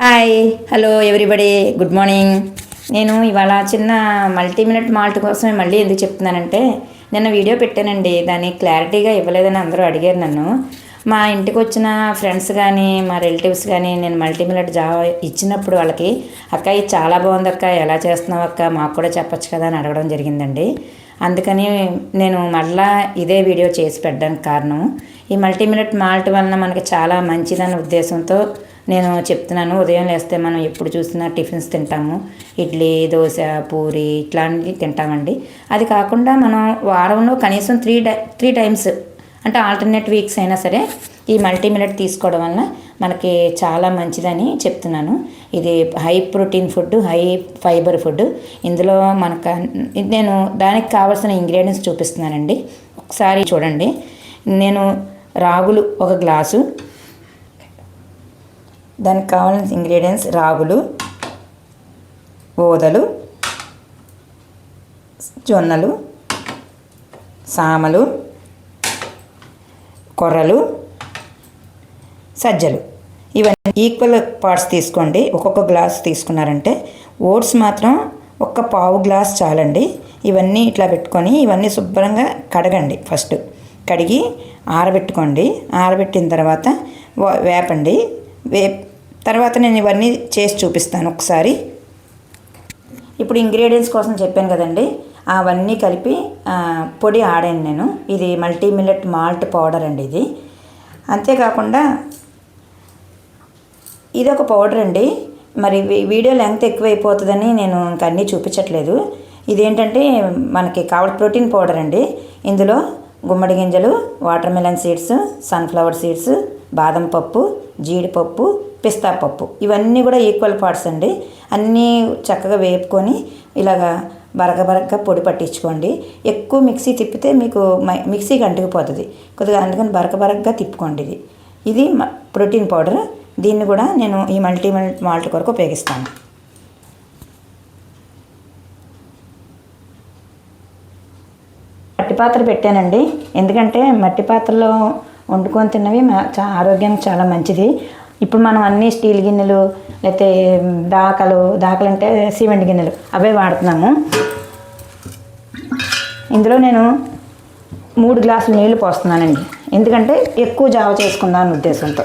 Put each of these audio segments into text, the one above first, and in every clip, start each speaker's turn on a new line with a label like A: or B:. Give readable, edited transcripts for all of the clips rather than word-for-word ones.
A: Hi hello everybody good morning. నేను ఇవాళ చిన్న మల్టీమినట్ మాల్ట్ కోసమే మళ్ళీ ఎందుకు చెప్తున్నానంటే నిన్న వీడియో పెట్టానండి, దాన్ని క్లారిటీగా ఇవ్వలేదని అందరూ అడిగారు నన్ను. మా ఇంటికి వచ్చిన ఫ్రెండ్స్ కానీ మా రిలేటివ్స్ కానీ నేను మల్టీమినట్ జావా ఇచ్చినప్పుడు వాళ్ళకి అక్క ఇది చాలా బాగుంది అక్క, ఎలా చేస్తున్నావు అక్క, మాకు కూడా చెప్పచ్చు కదా అని అడగడం జరిగిందండి. అందుకని నేను మళ్ళా ఇదే వీడియో చేసి పెట్టడానికి కారణం ఈ మల్టీమినట్ మాల్ట్ వలన మనకి చాలా మంచిదన్న ఉద్దేశంతో నేను చెప్తున్నాను. ఉదయం లేస్తే మనం ఎప్పుడు చూసినా టిఫిన్స్ తింటాము, ఇడ్లీ దోశ పూరి ఇట్లాంటివి తింటామండి. అది కాకుండా మనం వారంలో కనీసం త్రీ టైమ్స్ అంటే ఆల్టర్నేట్ వీక్స్ అయినా సరే ఈ మల్టీమినట్ తీసుకోవడం వల్ల మనకి చాలా మంచిదని చెప్తున్నాను. ఇది high protein food, high fibre food. ఇందులో మనకు నేను దానికి కావాల్సిన ఇంగ్రీడియంట్స్ చూపిస్తున్నానండి, ఒకసారి చూడండి. నేను రాగులు ఒక గ్లాసు, దానికి కావాల్సిన ఇంగ్రీడియంట్స్ రాగులు, ఓదలు, జొన్నలు, సామలు, కొర్రలు, సజ్జలు. ఇవన్నీ ఈక్వల్ పార్ట్స్ తీసుకోండి. ఒక్కొక్క గ్లాస్ తీసుకున్నారంటే ఓట్స్ మాత్రం ఒక్క పావు గ్లాస్ చాలండి. ఇవన్నీ ఇట్లా పెట్టుకొని ఇవన్నీ శుభ్రంగా కడగండి. ఫస్ట్ కడిగి ఆరబెట్టుకోండి. ఆరబెట్టిన తర్వాత వేపండి. తర్వాత నేను ఇవన్నీ చేసి చూపిస్తాను ఒకసారి. ఇప్పుడు ఇంగ్రీడియంట్స్ కోసం చెప్పాను కదండి, అవన్నీ కలిపి పొడి ఆడాను నేను. ఇది మల్టీమిల్లెట్ మాల్ట్ పౌడర్ అండి ఇది. అంతేకాకుండా ఇది ఒక పౌడర్ అండి. మరి వీడియో లెంగ్త్ ఎక్కువైపోతుందని నేను ఇంక అన్నీ చూపించట్లేదు. ఇదేంటంటే మనకి ప్రోటీన్ పౌడర్ అండి. ఇందులో గుమ్మడి గింజలు, water melon seeds, sunflower seeds, బాదం పప్పు, జీడిపప్పు, పిస్తా పప్పు, ఇవన్నీ కూడా ఈక్వల్ పార్ట్స్ అండి. అన్నీ చక్కగా వేపుకొని ఇలాగా బరగబరగ్గా పొడి పట్టించుకోండి. ఎక్కువ మిక్సీ తిప్పితే మీకు మిక్సీకి అంటుకుపోతుంది కొద్దిగా, అందుకని బరగబరగ్గా తిప్పుకోండి. ఇది ప్రోటీన్ పౌడర్. దీన్ని కూడా నేను ఈ మల్టీమిల్లెట్ మాల్ట్ కొరకు ఉపయోగిస్తాను. మట్టి పాత్ర పెట్టానండి, ఎందుకంటే మట్టి పాత్రలో వండుకొని తిన్నవి ఆరోగ్యానికి చాలా మంచిది. ఇప్పుడు మనం అన్నీ స్టీల్ గిన్నెలు లేకపోతే దాకలు అంటే సిమెంట్ గిన్నెలు అవే వాడుతున్నాము. ఇందులో నేను 3 గ్లాసులు నీళ్లు పోస్తున్నానండి, ఎందుకంటే ఎక్కువ జావ చేసుకుందాం అనే ఉద్దేశంతో.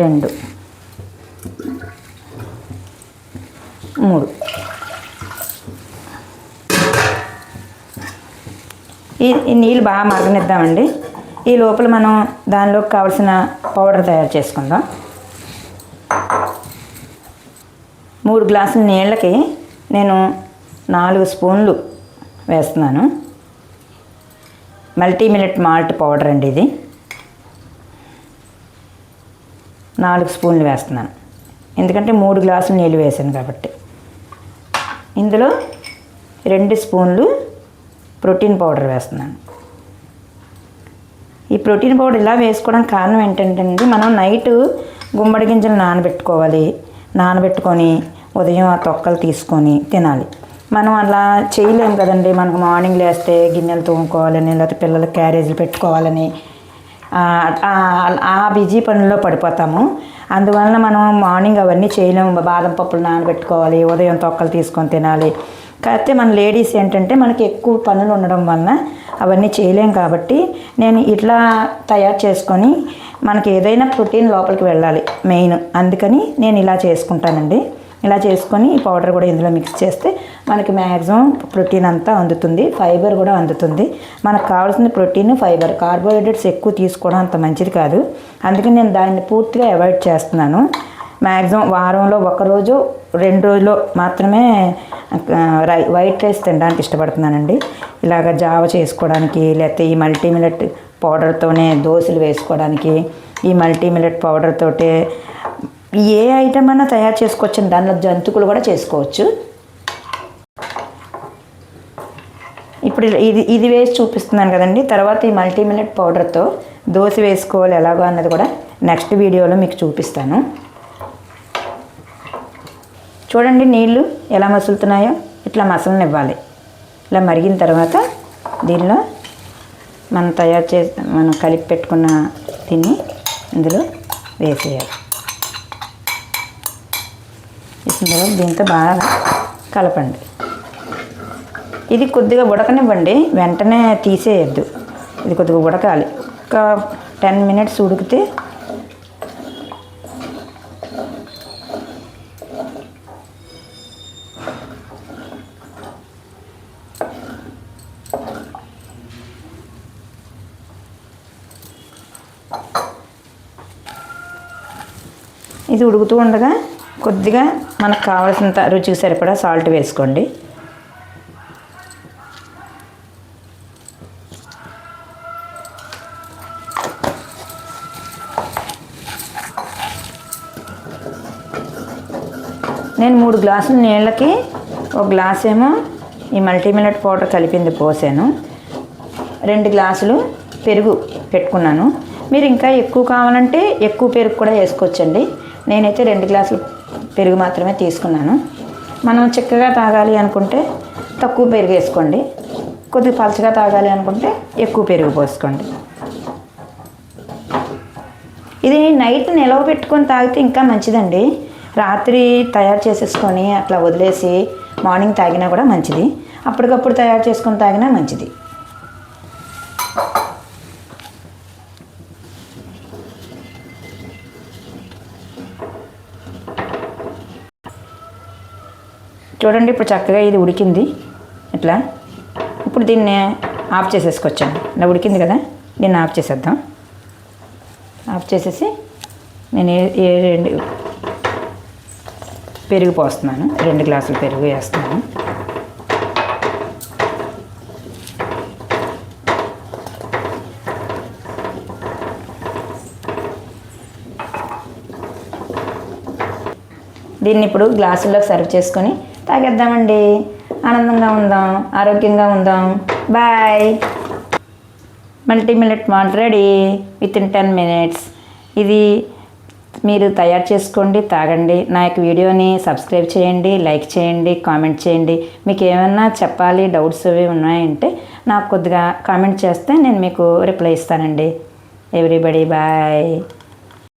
A: 2 3 ఈ నీళ్ళు బాగా మరగనిద్దామండి. ఈ లోపల మనం దానిలోకి కావాల్సిన పౌడర్ తయారు చేసుకుందాం. 3 గ్లాసుల నీళ్ళకి నేను 4 స్పూన్లు వేస్తున్నాను. మల్టీమిల్లెట్ మాల్ట్ పౌడర్ అండి ఇది. 4 స్పూన్లు వేస్తున్నాను, ఎందుకంటే 3 గ్లాసులు నీళ్ళు వేసాను కాబట్టి. ఇందులో 2 స్పూన్లు ప్రోటీన్ పౌడర్ వేస్తున్నాను. ఈ ప్రోటీన్ పౌడర్ ఇలా వేసుకోవడానికి కారణం ఏంటంటే మనం నైట్ గుమ్మడి గింజలు నానబెట్టుకొని ఉదయం ఆ తొక్కలు తీసుకొని తినాలి. మనం అలా చేయలేము కదండి. మనకు మార్నింగ్ లేస్తే గిన్నెలు తోముకోవాలని లేకపోతే పిల్లలకి క్యారేజీలు పెట్టుకోవాలని ఆ బిజీ పనుల్లో పడిపోతాము. అందువలన మనం మార్నింగ్ అవన్నీ చేయలేము. బాదం పప్పులు నానబెట్టుకోవాలి, ఉదయం తొక్కలు తీసుకొని తినాలి. కాకపోతే మన లేడీస్ ఏంటంటే మనకి ఎక్కువ పనులు ఉండడం వలన అవన్నీ చేయలేం కాబట్టి నేను ఇట్లా తయారు చేసుకొని, మనకి ఏదైనా ప్రోటీన్ లోపలికి వెళ్ళాలి మెయిన్, అందుకని నేను ఇలా చేసుకుంటానండి. ఇలా చేసుకొని ఈ పౌడర్ కూడా ఇందులో మిక్స్ చేస్తే మనకి మ్యాక్సిమం ప్రోటీన్ అంతా అందుతుంది, ఫైబర్ కూడా అందుతుంది. మనకు కావాల్సిన ప్రోటీన్, ఫైబర్, కార్బోహైడ్రేట్స్ ఎక్కువ తీసుకోవడం అంత మంచిది కాదు. అందుకని నేను దాన్ని పూర్తిగా అవాయిడ్ చేస్తున్నాను. మ్యాక్సిమం వారంలో 1 రోజు 2 రోజులు మాత్రమే వైట్ రైస్ తినడానికి ఇష్టపడుతున్నానండి. ఇలాగ జావ చేసుకోవడానికి లేకపోతే ఈ మల్టీమిల్లెట్ పౌడర్తోనే దోశలు వేసుకోవడానికి, ఈ మల్టీమిల్లెట్ పౌడర్తోటే ఏ ఐటమ్ అయినా తయారు చేసుకోవచ్చు. దానిలో జంతుకులు కూడా చేసుకోవచ్చు. ఇప్పుడు ఇది వేసి చూపిస్తున్నాను కదండి. తర్వాత ఈ మల్టీమిల్లెట్ పౌడర్తో దోశ వేసుకోవాలి ఎలాగో అన్నది కూడా నెక్స్ట్ వీడియోలో మీకు చూపిస్తాను. చూడండి నీళ్ళు ఎలా మసులుతున్నాయో, ఇట్లా మసలనివ్వాలి. ఇలా మరిగిన తర్వాత దీనిలో మనం కలిపి పెట్టుకున్న దీన్ని ఇందులో వేసేయాలి. వేసిన తర్వాత దీంతో బాగా కలపండి. ఇది కొద్దిగా ఉడకనివ్వండి, వెంటనే తీసేయద్దు. ఇది కొద్దిగా ఉడకాలి. ఒక 10 minutes ఉడికితే ఇది ఉడుకుతూ ఉండగా కొద్దిగా మనకు కావాల్సినంత రుచికి సరిపడా సాల్ట్ వేసుకోండి. నేను 3 గ్లాసుల నీళ్ళకి 1 గ్లాస్ ఏమో ఈ మల్టీమిల్లెట్ పౌడర్ కలిపింది పోసాను. 2 గ్లాసులు పెరుగు పెట్టుకున్నాను. మీరు ఇంకా ఎక్కువ కావాలంటే ఎక్కువ పెరుగు కూడా వేసుకోవచ్చండి. నేనైతే 2 గ్లాసులు పెరుగు మాత్రమే తీసుకున్నాను. మనం చిక్కగా తాగాలి అనుకుంటే తక్కువ పెరుగు వేసుకోండి, కొద్దిగా పలచగా తాగాలి అనుకుంటే ఎక్కువ పెరుగు పోసుకోండి. ఇది నైట్ నిలవ పెట్టుకొని తాగితే ఇంకా మంచిదండి. రాత్రి తయారు చేసేసుకొని అట్లా వదిలేసి మార్నింగ్ తాగినా కూడా మంచిది. అప్పటికప్పుడు తయారు చేసుకొని తాగినా మంచిది. చూడండి, ఇప్పుడు చక్కగా ఇది ఉడికింది. ఇట్లా ఇప్పుడు దీన్ని ఆఫ్ చేసేసుకోవచ్చండి. ఇలా ఉడికింది కదా, దీన్ని ఆఫ్ చేసేద్దాం. ఆఫ్ చేసేసి నేను పెరుగు పోస్తున్నాను. 2 గ్లాసులు పెరుగు వేస్తున్నాను. దీన్ని ఇప్పుడు గ్లాసుల్లోకి సర్వ్ చేసుకొని తాగేద్దామండి. ఆనందంగా ఉందాం, ఆరోగ్యంగా ఉందాం. Bye. Multi millet malt ready within 10 minutes. ఇది మీరు తయారు చేసుకోండి, తాగండి. నా యొక్క వీడియోని సబ్స్క్రైబ్ చేయండి, లైక్ చేయండి, కామెంట్ చేయండి. మీకు ఏమన్నా చెప్పాలి, డౌట్స్ అవి ఉన్నాయంటే నాకు కొద్దిగా కామెంట్ చేస్తే నేను మీకు రిప్లై ఇస్తానండి. Everybody bye.